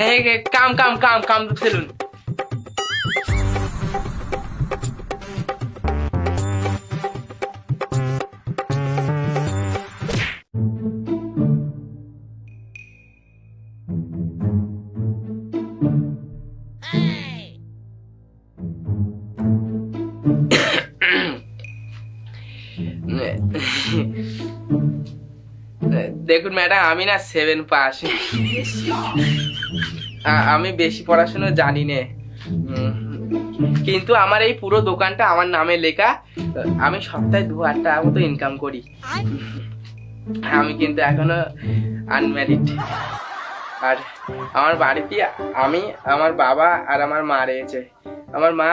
কাম কাম কাম কাম ফেলুন। দেখুন ম্যাডাম, আমি না 7 পাস। আমি বেশি পড়াশোনা জানি না, কিন্তু আমার এই পুরো দোকানটা আমার নামে লেখা। আমি সপ্তাহে 2000 টাকা মতো ইনকাম করি। আমি কিন্তু এখনো আনম্যারিড। আর আমার বাড়িতে আমি, আমার বাবা আর আমার মা রয়েছে। আমার মা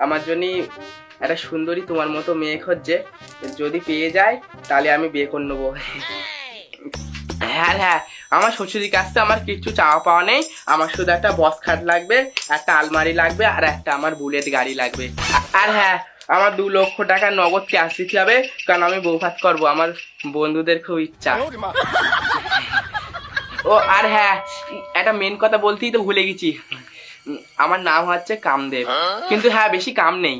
আমার জন্য একটা সুন্দরী তোমার মতো মেয়ে খুঁজছে, যদি পেয়ে যায় তাহলে আমি বিয়ে করে নেবো। হ্যাঁ হ্যাঁ, আমার শ্বশুরের কাছ থেকে আমার কিছু চাওয়া পাওয়া নেই। আমার শুধু একটা বক্স খাট লাগবে, একটা আলমারি লাগবে, আর একটা আমার বুলেট গাড়ি লাগবে। আর হ্যাঁ, আমার 2 লক্ষ টাকা নগদ ক্যাশ দিতে হবে, কারণ আমি বউ ভাত করবো। আমার বন্ধুদের খুব ইচ্ছা। ও আর হ্যাঁ, একটা মেন কথা বলতেই তো ভুলে গেছি। আমার নাম হচ্ছে কামদেব, কিন্তু হ্যাঁ বেশি কাম নেই।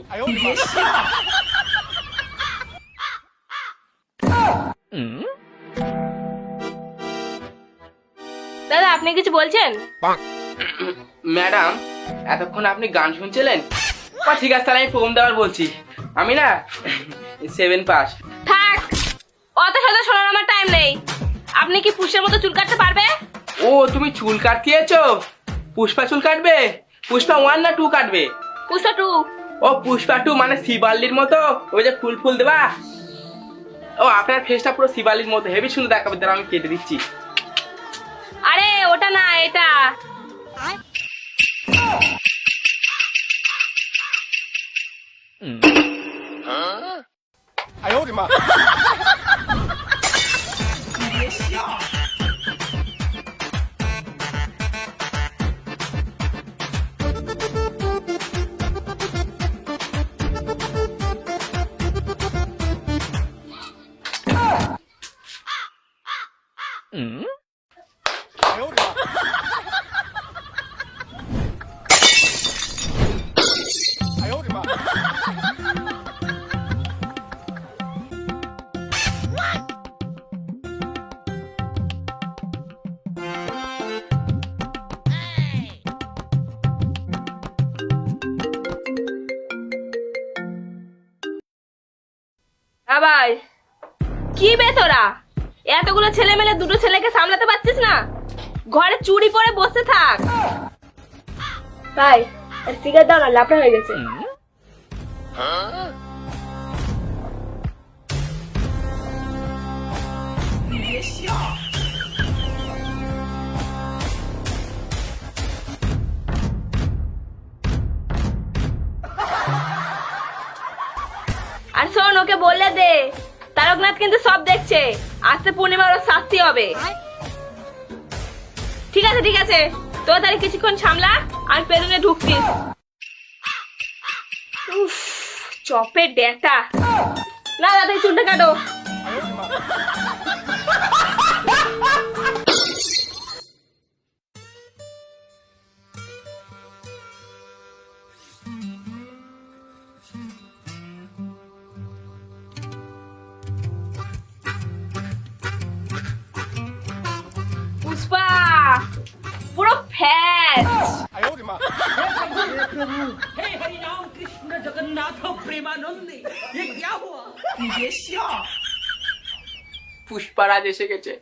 দাদা আপনি কিছু বলছেন? ম্যাডাম, এতক্ষণ আপনি গান শুনছিলেন? ঠিক আছে, তাহলে আমি ফোন দেওয়ার বলছি। আমি না 7 পাস। থাক, অত শত শোনার আমার টাইম নেই। আপনি কি পুষের মতো চুল কাটতে পারবে? ও, তুমি চুল কাটিয়েছো? পুষ্পা চুল কাটবে? পুষ্পা 1 না 2 কাটবে? পুষ্পা 2। ও পুষ্পা 2 মানে শিবাল্লির মতো, ওই যে ফুল ফুল দেবা? ও, আপনার ফেসটা পুরো শিবাল্লির মতো, হেভি সুন্দর দেখাবে। দাঁড়া আমি কেটে দিচ্ছি। আরে ওটা না, এটা। ভাই কি বে তোরা, এতগুলো ছেলে মেলে 2টো ছেলেকে সামলাতে পারছিস না? ঘরে চুরি পরে বসে থাক। ভাই সিগারেট দাও না, লাফড়া হয়ে গেছে। আর শোন, ওকে বললে দে, তারকনাথ কিন্তু সব দেখছে। আজকে পূর্ণিমার ওর শাস্তি হবে। ঠিক আছে ঠিক আছে, তো তাহলে কিছুক্ষণ সামলা, আর পেছনে ঢুকছিস। উফ, চপের ডেটা। না দাদা চুলটা কাটো। পুষ্পা পুরো ফ্যাট। हे हरि राम कृष्ण जगन्नाथ प्रेमानंद, ये क्या हुआ? পুষ্পারাজ এসে গেছে।